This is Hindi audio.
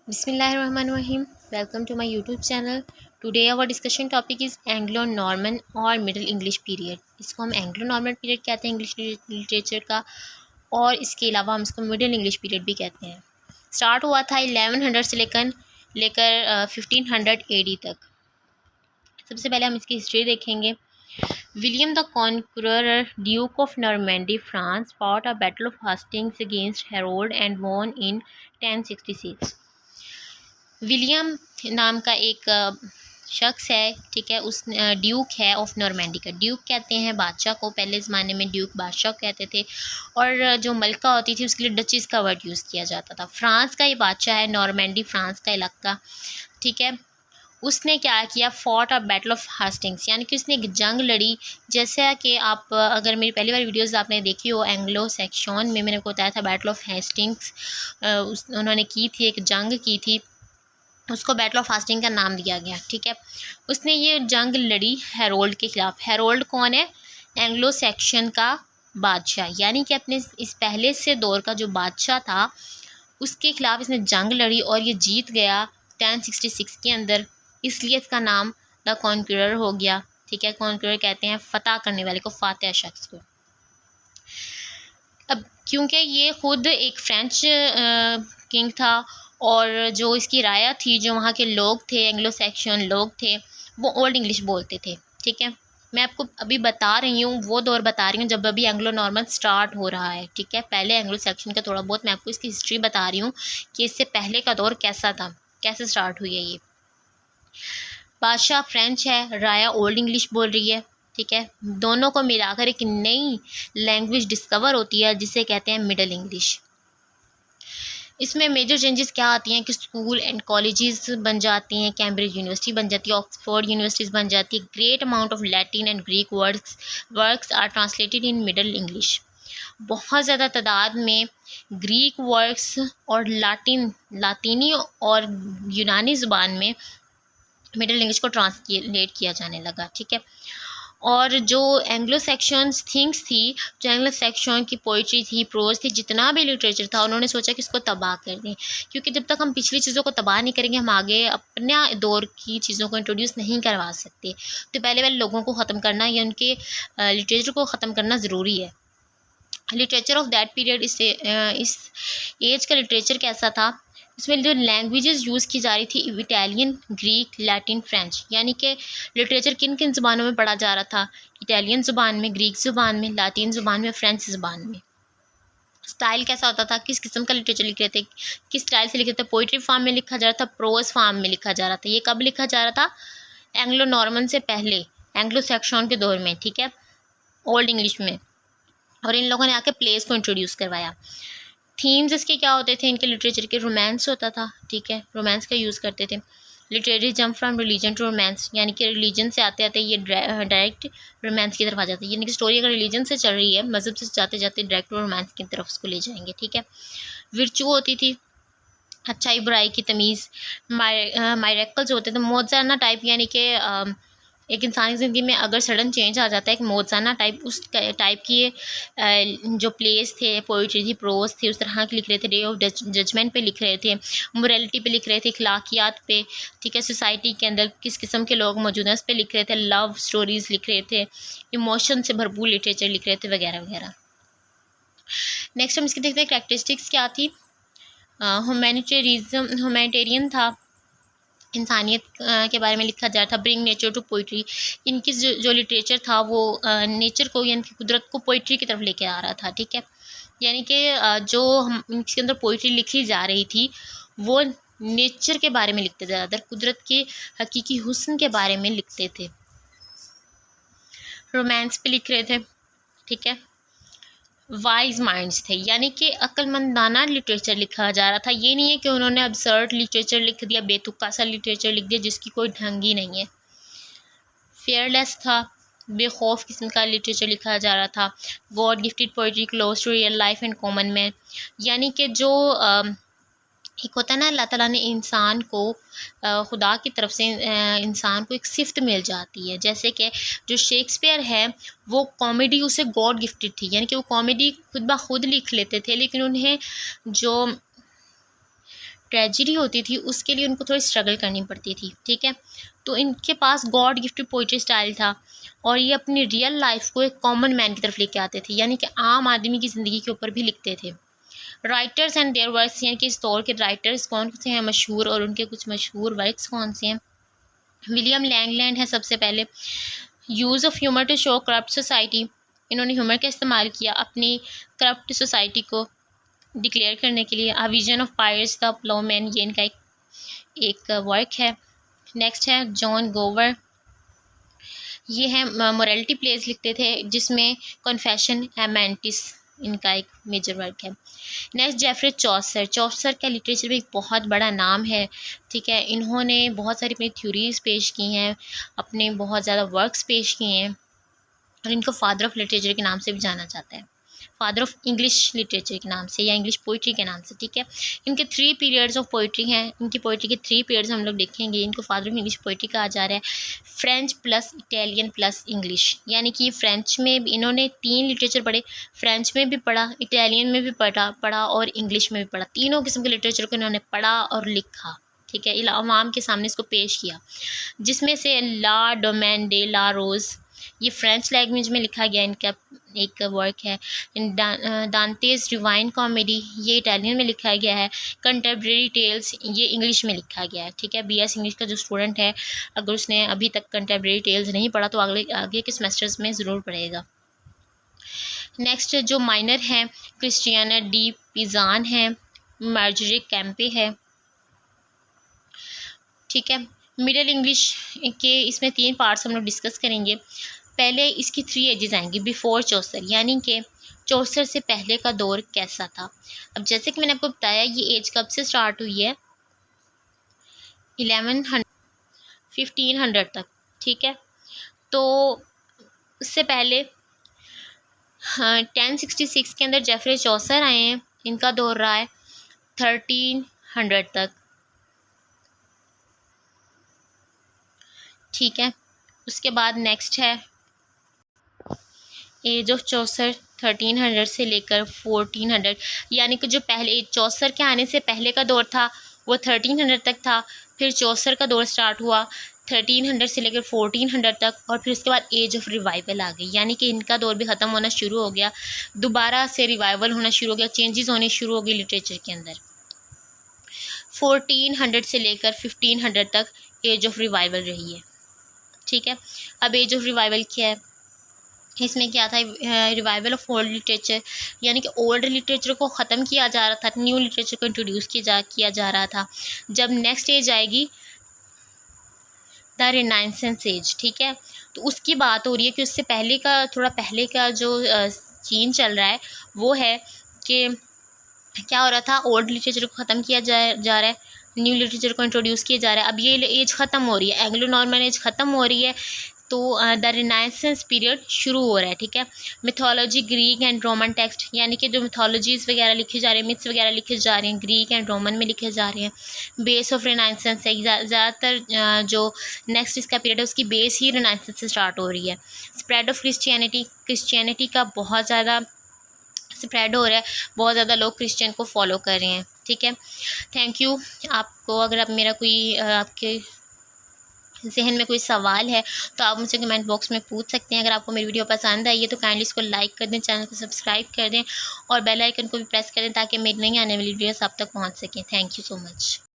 Bismillahirrahmanirrahim. Welcome to my YouTube channel. Today our discussion topic is Anglo-Norman और मिडिल इंग्लिश पीरियड। इसको हम एंग्लो नॉर्मन पीरियड कहते हैं इंग्लिश लिटरेचर का, और इसके अलावा हम इसको मिडिल इंग्लिश पीरियड भी कहते हैं। स्टार्ट हुआ था 1100 से लेकर 1500 AD तक। सबसे पहले हम इसकी हिस्ट्री देखेंगे। William the conqueror, Duke of Normandy, France, fought a battle of Hastings against Harold and won in 1066। William नाम का एक शख्स है, ठीक है। उस ड्यूक है ऑफ नॉर्मैंडी का। ड्यूक कहते हैं बादशाह को, पहले ज़माने में ड्यूक बादशाह कहते थे, और जो मलका होती थी उसके लिए डचिस का वर्ड यूज़ किया जाता था। फ्रांस का ये बादशाह है, नॉर्मैंडी फ्रांस का इलाका, ठीक है। उसने क्या किया, fought a battle of Hastings, यानी कि उसने एक जंग लड़ी। जैसा कि आप अगर मेरी पहली बार वीडियोस आपने देखी हो, एंग्लो सेक्शन में मैंने आपको बताया था बैटल ऑफ हेस्टिंग्स उन्होंने की थी, एक जंग की थी, उसको बैटल ऑफ हास्टिंग का नाम दिया गया, ठीक है। उसने ये जंग लड़ी हेरोल्ड के ख़िलाफ़। हेरोल्ड कौन है? एंग्लो सेक्शन का बादशाह, यानी कि अपने इस पहले से दौर का जो बादशाह था उसके ख़िलाफ़ इसने जंग लड़ी और ये जीत गया 1066 के अंदर, इसलिए इसका नाम द कॉन्करर हो गया, ठीक है। कॉन्करर कहते हैं फतह करने वाले को, फातह शख्स को। अब क्योंकि ये ख़ुद एक फ्रेंच किंग था, और जो इसकी राया थी, जो वहाँ के लोग थे, एंग्लो सेक्शन लोग थे, वो ओल्ड इंग्लिश बोलते थे, ठीक है। मैं आपको अभी बता रही हूँ, वो दौर बता रही हूँ जब अभी एंग्लो नॉर्मन स्टार्ट हो रहा है, ठीक है। पहले एंग्लो सेक्शन का थोड़ा बहुत मैं आपको इसकी हिस्ट्री बता रही हूँ कि इससे पहले का दौर कैसा था, कैसे स्टार्ट हुई है ये। बादशाह फ्रेंच है, राया ओल्ड इंग्लिश बोल रही है, ठीक है। दोनों को मिलाकर एक नई लैंग्वेज डिस्कवर होती है जिसे कहते हैं मिडिल इंग्लिश। इसमें मेजर चेंजेस क्या आती हैं कि स्कूल एंड कॉलेजेस बन जाती हैं, कैम्ब्रिज यूनिवर्सिटी बन जाती है, ऑक्सफोर्ड यूनिवर्सिटीज़ बन जाती है। Great amount of Latin and Greek works are translated in Middle English. बहुत ज़्यादा तादाद में ग्रीक वर्क्स और लातीनी और यूनानी ज़ुबान में मिडिल इंग्लिश को ट्रांसलेट किया जाने लगा, ठीक है। और जो एंग्लो सेक्शंस थिंग्स थी, जो एंग्लो सेक्शन की पोइट्री थी, प्रोज थी, जितना भी लिटरेचर था, उन्होंने सोचा कि इसको तबाह कर दें, क्योंकि जब तक हम पिछली चीज़ों को तबाह नहीं करेंगे हम आगे अपना दौर की चीज़ों को इंट्रोड्यूस नहीं करवा सकते। तो पहले वाले लोगों को ख़त्म करना या उनके लिटरेचर को ख़त्म करना ज़रूरी है। लिटरेचर ऑफ दैट पीरियड, इस एज का लिटरेचर कैसा था? इसमें जो लैंग्वेजेस यूज़ की जा रही थी, इटालियन, ग्रीक, लैटिन, फ्रेंच, यानी कि लिटरेचर किन किन ज़ुबानों में पढ़ा जा रहा था? इटालियन ज़ुबान में, ग्रीक ज़ुबान में, लातिन ज़ुबान में, फ्रेंच ज़ुबान में। स्टाइल कैसा होता था? किस किस्म का लिटरेचर लिख रहे थे, किस स्टाइल से लिख रहे थे? पोइट्री फॉर्म में लिखा जा रहा था, प्रोज फॉर्म में लिखा जा रहा था। ये कब लिखा जा रहा था? एंग्लो नॉर्मन से पहले, एंग्लो सेक्शन के दौर में, ठीक है, ओल्ड इंग्लिश में। और इन लोगों ने आके प्लेस को इंट्रोड्यूस करवाया। थीम्स इसके क्या होते थे इनके लिटरेचर के? रोमांस होता था, ठीक है, रोमांस का यूज़ करते थे। Literary jump from religion to romance, यानी कि रिलीजन से आते आते ये डायरेक्ट रोमांस की तरफ आ जाते हैं, यानी कि स्टोरी अगर रिलीजन से चल रही है, मज़हब से जाते जाते डायरेक्ट रोमांस की तरफ उसको ले जाएंगे, ठीक है। विर्चू होती थी, अच्छाई बुराई की तमीज़। मायरेकल्स होते थे, मौज़ाना टाइप, यानी कि एक इंसान की ज़िंदगी में अगर सडन चेंज आ जाता है, एक मौज़ाना टाइप, उस टाइप की जो प्लेस थे, पोइट्री थी, प्रोज थी, उस तरह के लिख रहे थे। डे ऑफ जजमेंट पे लिख रहे थे, मोरालिटी पे लिख रहे थे, अखलाकियात पे, ठीक है, सोसाइटी के अंदर किस किस्म के लोग मौजूद हैं उस पर लिख रहे थे, लव स्टोरीज़ लिख रहे थे, इमोशन से भरपूर लिटरेचर लिख रहे थे, वगैरह वगैरह। नेक्स्ट हम इसकी देखते हैं कैरेक्टरिस्टिक्स क्या थी। ह्यूमैनिटेरियन था, इंसानियत के बारे में लिखा जा रहा था। ब्रिंग नेचर टू पोइट्री, इनकी जो लिटरेचर था वो नेचर को, यानी कि कुदरत को पोइट्री की तरफ लेके आ रहा था, ठीक है। यानी कि जो हम इसके अंदर पोइट्री लिखी जा रही थी वो नेचर के बारे में लिखते थे, ज़्यादातर कुदरत के हकीकी हुस्न के बारे में लिखते थे। रोमांस पे लिख रहे थे, ठीक है। वाइज माइंड्स थे, यानी कि अक्लमंदाना लिटरेचर लिखा जा रहा था। ये नहीं है कि उन्होंने अब्सर्ड लिटरेचर लिख दिया, बेतुका सा लिटरेचर लिख दिया जिसकी कोई ढंग ही नहीं है। फेयरलेस था, बेखौफ किस्म का लिटरेचर लिखा जा रहा था। God gifted poetry close to real life and common man, यानी कि जो एक होता है ना, अल्लाह ताला ने इंसान को खुदा की तरफ से इंसान को एक सिफ्त मिल जाती है। जैसे कि जो शेक्सपियर है वो कॉमेडी उसे गॉड गिफ्टेड थी, यानी कि वो कॉमेडी खुद ब खुद लिख लेते थे, लेकिन उन्हें जो ट्रेजेडी होती थी उसके लिए उनको थोड़ी स्ट्रगल करनी पड़ती थी, ठीक है। तो इनके पास गॉड गिफ्टेड पोइट्री स्टाइल था और ये अपनी रियल लाइफ को एक कॉमन मैन की तरफ लेके आते थे, यानी कि आम आदमी की ज़िंदगी के ऊपर भी लिखते थे। राइटर्स एंड देयर वर्क्स, यानी कि इस दौर के राइटर्स कौन से हैं मशहूर, और उनके कुछ मशहूर वर्क्स कौन से हैं। विलियम लैंगलैंड है सबसे पहले। Use of humour to show corrupt society, इन्होंने ह्यूमर का इस्तेमाल किया अपनी करप्ट सोसाइटी को डिक्लेयर करने के लिए। A vision of pierce the Plowman, ये इनका एक वर्क है। नेक्स्ट है जॉन गोवर, ये है मोरालिटी प्लेस लिखते थे जिसमें कन्फेशन एमेंटिस इनका एक मेजर वर्क है। नेक्स्ट जेफरी चौसर, चौसर का लिटरेचर भी एक बहुत बड़ा नाम है, ठीक है। इन्होंने बहुत सारी अपनी थ्योरीज पेश की हैं, अपने बहुत ज़्यादा वर्क्स पेश किए हैं और इनको फादर ऑफ लिटरेचर के नाम से भी जाना जाता है, फादर ऑफ इंग्लिश लिटरेचर के नाम से या इंग्लिश पोइट्री के नाम से, ठीक है। इनके 3 पीरियड्स ऑफ पोइट्री हैं, इनकी पोइट्री के 3 पीरियड्स हम लोग देखेंगे। इनको फादर ऑफ इंग्लिश पोइट्री कहा जा रहा है। French plus Italian plus English, यानी कि फ्रेंच में भी इन्होंने 3 लिटरेचर पढ़े, फ्रेंच में भी पढ़ा, इटालियन में भी पढ़ा और इंग्लिश में भी पढ़ा। तीनों किस्म के लिटरेचर को इन्होंने पढ़ा और लिखा, ठीक है, अवाम के सामने इसको पेश किया। जिसमें से ला डोमेन डे ला रोज़, ये फ्रेंच लैंग्वेज में लिखा गया इनका एक वर्क है। डांटेज डिवाइन कॉमेडी, ये इटालियन में लिखा गया है। कंटेम्प्रेरी टेल्स, ये इंग्लिश में लिखा गया है, ठीक है। बीएस इंग्लिश का जो स्टूडेंट है, अगर उसने अभी तक कंटेम्प्रेरी टेल्स नहीं पढ़ा तो आगे के सेमेस्टर्स में ज़रूर पढ़ेगा। नेक्स्ट जो माइनर है क्रिस्टियाना डी पिज़ान है, मार्जरी कैंपे है, ठीक है। मिडल इंग्लिश के इसमें 3 पार्ट्स हम लोग डिस्कस करेंगे। पहले इसकी 3 एजेस आएंगी बिफोर चौसर, यानी कि चौसर से पहले का दौर कैसा था। अब जैसे कि मैंने आपको बताया ये एज कब से स्टार्ट हुई है, 1500 तक, ठीक है। तो उससे पहले 1066 के अंदर जेफरी चौसर आए हैं, इनका दौर रहा है 1300 तक, ठीक है। उसके बाद नेक्स्ट है एज ऑफ चौसर 1300 से लेकर 1400, यानी कि जो पहले चौसर के आने से पहले का दौर था वो 1300 तक था। फिर चौसर का दौर स्टार्ट हुआ 1300 से लेकर 1400 तक, और फिर उसके बाद एज ऑफ रिवाइवल आ गई, यानी कि इनका दौर भी ख़त्म होना शुरू हो गया, दोबारा से रिवाइवल होना शुरू हो गया, चेंजेस होने शुरू हो गए लिटरेचर के अंदर। 1400 से लेकर 1500 तक एज ऑफ रिवाइवल रही है, ठीक है। अब एज ऑफ रिवाइवल क्या है, इसमें क्या था, रिवाइवल ऑफ ओल्ड लिटरेचर, यानी कि ओल्ड लिटरेचर को ख़त्म किया जा रहा था, न्यू लिटरेचर को इंट्रोड्यूस किया जा रहा था। जब नेक्स्ट एज आएगी द रेनाइंसेंस एज, ठीक है, तो उसकी बात हो रही है कि उससे पहले का थोड़ा पहले का जो सीन चल रहा है वो है कि क्या हो रहा था, ओल्ड लिटरेचर को ख़त्म किया जा रहा है, न्यू लिटरेचर को इंट्रोड्यूस किया जा रहा है। अब ये एज ख़त्म हो रही है, एंग्लो नॉर्मन एज ख़त्म हो रही है, तो द रिनाइसेंस पीरियड शुरू हो रहा है, ठीक है। Mythology Greek and Roman text, यानी कि जो मिथोलॉजीज़ वगैरह लिखे जा रहे हैं, मिथ्स वगैरह लिखे जा रहे हैं, ग्रीक एंड रोमन में लिखे जा रहे हैं। बेस ऑफ रिनाइसेंस है, ज़्यादातर जो नेक्स्ट इसका पीरियड है उसकी बेस ही रिनाइसेंस से स्टार्ट हो रही है। स्प्रेड ऑफ क्रिश्चियनिटी का बहुत ज़्यादा स्प्रेड हो रहा है, बहुत ज़्यादा लोग क्रिश्चियन को फॉलो कर रहे हैं, ठीक है। Thank you. आपको अगर आप मेरा कोई आपके जहन में कोई सवाल है तो आप मुझसे कमेंट बॉक्स में पूछ सकते हैं। अगर आपको मेरी वीडियो पसंद आई है तो काइंडली इसको लाइक कर दें, चैनल को सब्सक्राइब कर दें और बेल आइकन को भी प्रेस कर दें ताकि मेरी नई आने वाली वीडियोस आप तक पहुंच सकें। Thank you so much.